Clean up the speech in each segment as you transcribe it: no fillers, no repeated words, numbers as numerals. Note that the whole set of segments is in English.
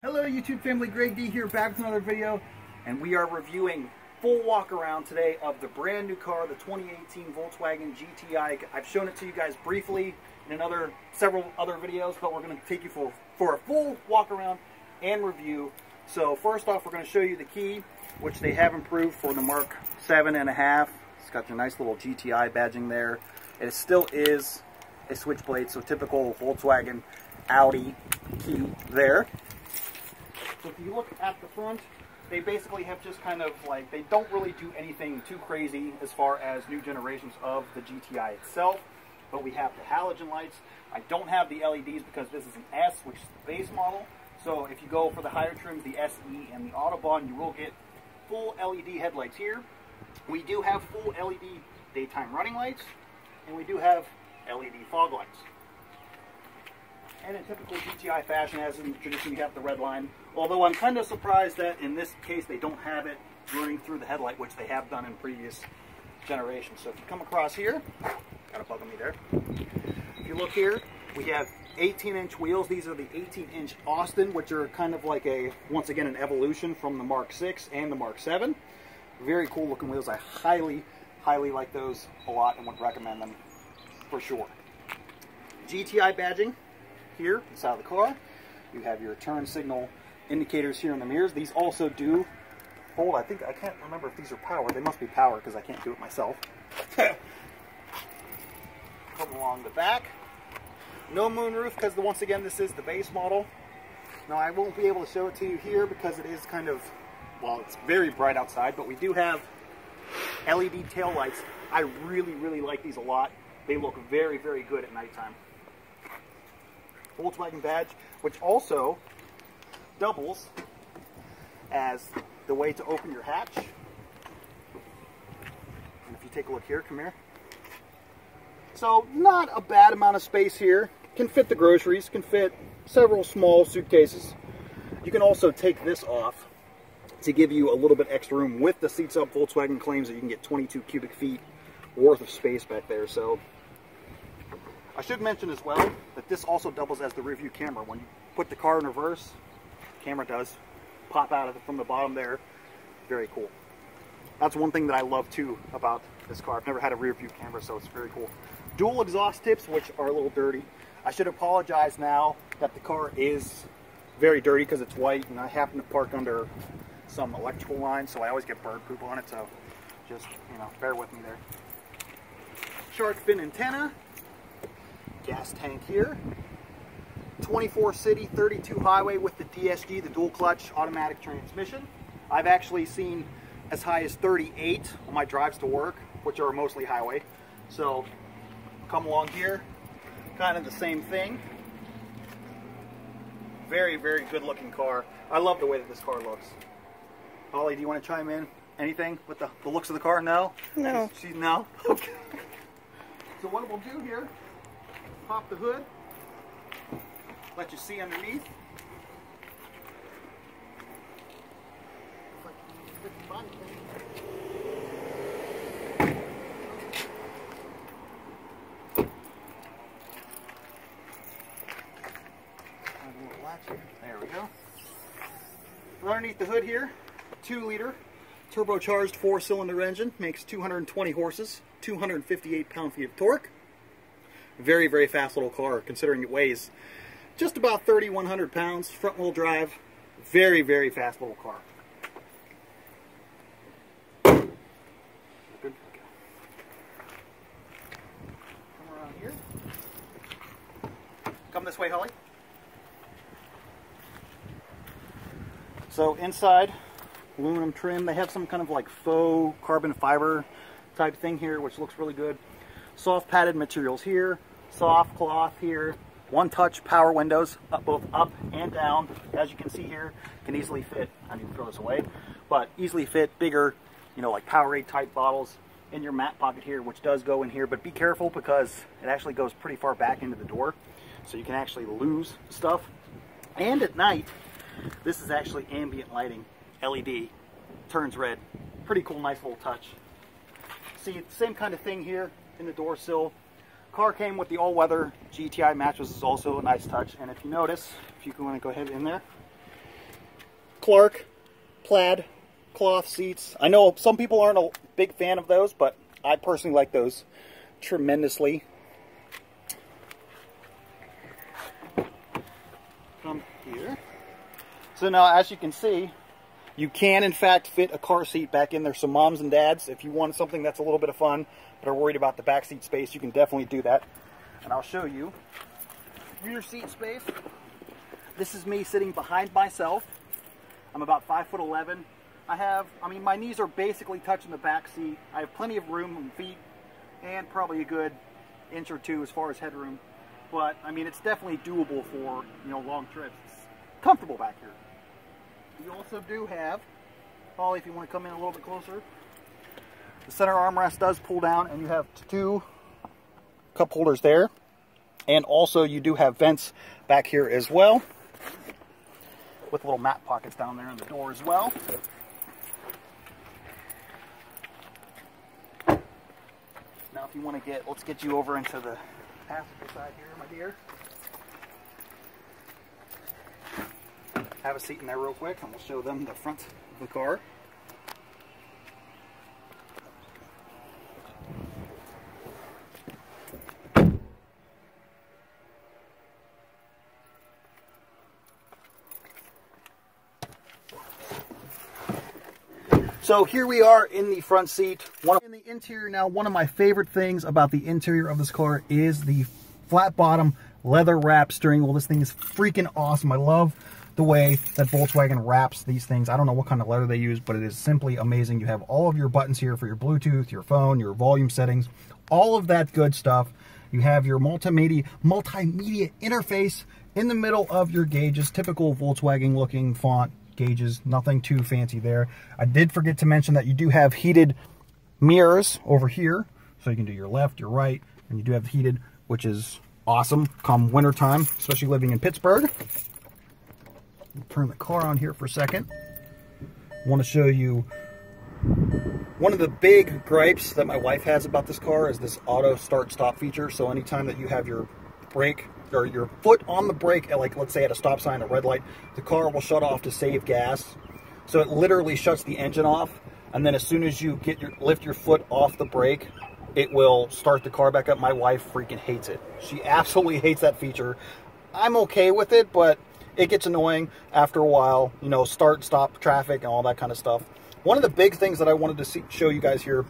Hello YouTube family, Greg D here, back with another video, and we are reviewing full walk around today of the brand new car, the 2018 Volkswagen GTI. I've shown it to you guys briefly in several other videos, but we're going to take you for a full walk around and review. So first off, we're going to show you the key, which they have improved for the Mark 7.5. It's got your nice little GTI badging there. It still is a switchblade, so typical Volkswagen Audi key there. So if you look at the front, they basically have just kind of like, they don't really do anything too crazy as far as new generations of the GTI itself. But we have the halogen lights. I don't have the LEDs because this is an S, which is the base model. So if you go for the higher trims, the SE and the Autobahn, you will get full LED headlights here. We do have full LED daytime running lights, and we do have LED fog lights. And in typical GTI fashion, as in tradition, we have the red line. Although I'm kind of surprised that in this case they don't have it running through the headlight, which they have done in previous generations. So if you come across here, got a bug on me there. If you look here, we have 18-inch wheels. These are the 18-inch Austin, which are kind of like once again, an evolution from the Mark 6 and the Mark 7. Very cool looking wheels. I highly like those a lot and would recommend them for sure. GTI badging here inside the car. You have your turn signal indicators here in the mirrors. These also do hold, I can't remember if these are power. They must be power because I can't do it myself. Come along the back. No moonroof because once again this is the base model. Now I won't be able to show it to you here because it is kind of, well, it's very bright outside, but we do have LED tail lights. I really like these a lot. They look very good at nighttime. Volkswagen badge, which also doubles as the way to open your hatch. And if you take a look here, come here. So not a bad amount of space here. Can fit the groceries, can fit several small suitcases. You can also take this off to give you a little bit extra room. With the seats up, Volkswagen claims that you can get 22 cubic feet worth of space back there. So I should mention as well that this also doubles as the rear view camera. When you put the car in reverse, the camera does pop out from the bottom there. Very cool. That's one thing that I love too about this car. I've never had a rear view camera, so it's very cool. Dual exhaust tips, which are a little dirty. I should apologize now that the car is very dirty because it's white, and I happen to park under some electrical lines, so I always get bird poop on it, so just, bear with me there. Shark fin antenna. Gas tank here, 24 city, 32 highway with the DSG, the dual clutch automatic transmission. I've actually seen as high as 38 on my drives to work, which are mostly highway. So come along here, kind of the same thing. Very good looking car. I love the way that this car looks. Holly, do you want to chime in? Anything with the looks of the car? No? No. No? Okay. So what we'll do here, pop the hood, let you see underneath. There we go. Underneath the hood here, 2-liter turbocharged 4-cylinder engine, makes 220 horses, 258 pound-feet of torque. Very fast little car, considering it weighs just about 3,100 pounds, front wheel drive, very fast little car. Good. Come around here. Come this way, Holly. So inside, aluminum trim. They have some kind of like faux carbon fiber type thing here, which looks really good. Soft padded materials here, soft cloth here, one-touch power windows, both up and down. As you can see here, can easily fit, I need to throw this away, but easily fit bigger, like Powerade type bottles in your mat pocket here, which does go in here, but be careful because it actually goes pretty far back into the door, so you can actually lose stuff. And at night, this is actually ambient lighting, LED, turns red. Pretty cool, nice little touch. See, same kind of thing here in the door sill. Car came with the all-weather GTI mattress, is also a nice touch. And if you notice, if you want to go ahead in there, Clark plaid cloth seats. I know some people aren't a big fan of those, but I personally like those tremendously. Come here. So now, as you can see, you can in fact fit a car seat back in there. So moms and dads, if you want something that's a little bit of fun but are worried about the back seat space, you can definitely do that. And I'll show you rear seat space. This is me sitting behind myself. I'm about 5'11". I mean, my knees are basically touching the back seat. I have plenty of room on feet and probably a good inch or two as far as headroom. But, I mean, it's definitely doable for, you know, long trips. It's comfortable back here. You also do have, Holly, if you want to come in a little bit closer, the center armrest does pull down, and you have 2 cup holders there. And also you do have vents back here as well, with little mat pockets down there in the door as well. Now if you want to let's get you over into the passenger side here, my dear. Have a seat in there real quick, and we'll show them the front of the car. So here we are in the front seat. In the interior now, one of my favorite things about the interior of this car is the flat bottom leather wrap steering wheel. This thing is freaking awesome. I love the way that Volkswagen wraps these things. I don't know what kind of leather they use, but it is simply amazing. You have all of your buttons here for your Bluetooth, your phone, your volume settings, all of that good stuff. You have your multimedia interface in the middle of your gauges, typical Volkswagen looking font gauges, nothing too fancy there. I did forget to mention that you do have heated mirrors over here, so you can do your left, your right, and you do have heated, which is awesome come wintertime, especially living in Pittsburgh. Turn the car on here for a second. I want to show you one of the big gripes that my wife has about this car is this auto start stop feature. So anytime that you have your brake or your foot on the brake, like let's say at a stop sign, a red light, the car will shut off to save gas. So it literally shuts the engine off, and then as soon as you lift your foot off the brake, it will start the car back up. My wife freaking hates it. She absolutely hates that feature. I'm okay with it, but it gets annoying after a while, you know, start, stop traffic and all that kind of stuff. One of the big things that I wanted to show you guys here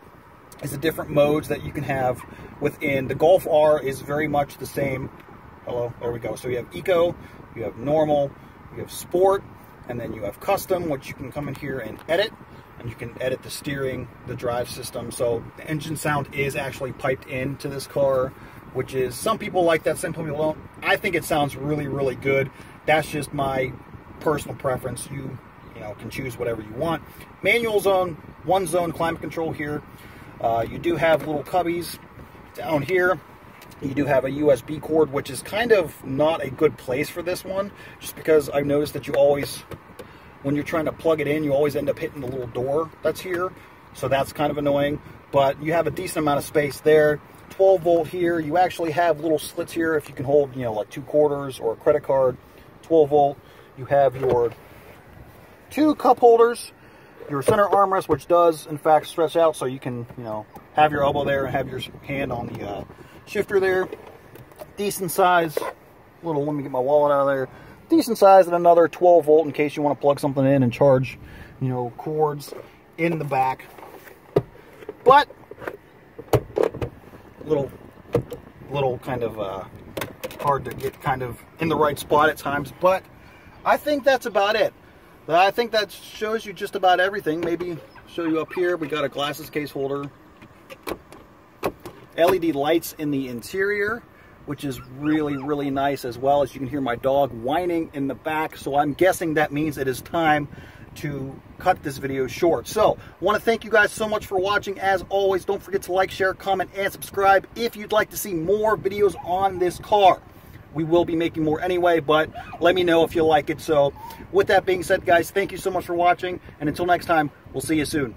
is the different modes that you can have within. The Golf R is very much the same. Hello, there we go. So you have Eco, you have Normal, you have Sport, and then you have Custom, which you can come in here and edit. And you can edit the steering, the drive system. So the engine sound is actually piped into this car, which is, some people like that, some people don't. I think it sounds really, really good. That's just my personal preference. You know, can choose whatever you want. Manual zone, 1-zone climate control here. You do have little cubbies down here. You do have a USB cord, which is kind of not a good place for this one, just because I've noticed that you always, when you're trying to plug it in, you always end up hitting the little door that's here. So that's kind of annoying, but you have a decent amount of space there. 12 volt here. You actually have little slits here if you can hold, you know, like 2 quarters or a credit card. 12 volt. You have your 2 cup holders, your center armrest, which does in fact stretch out, so you can, you know, have your elbow there and have your hand on the shifter there. Decent size. Let me get my wallet out of there. Decent size, and another 12 volt in case you want to plug something in and charge, you know, cords in the back. But little kind of hard to get kind of in the right spot at times, but I think that's about it. I think that shows you just about everything. Maybe show you up here. We got a glasses case holder, LED lights in the interior, which is really, really nice, as well as you can hear my dog whining in the back. So I'm guessing that means it is time to cut this video short. So I want to thank you guys so much for watching. As always, don't forget to like, share, comment, and subscribe if you'd like to see more videos on this car. We will be making more anyway, but let me know if you like it. So with that being said, guys, thank you so much for watching, and until next time, we'll see you soon.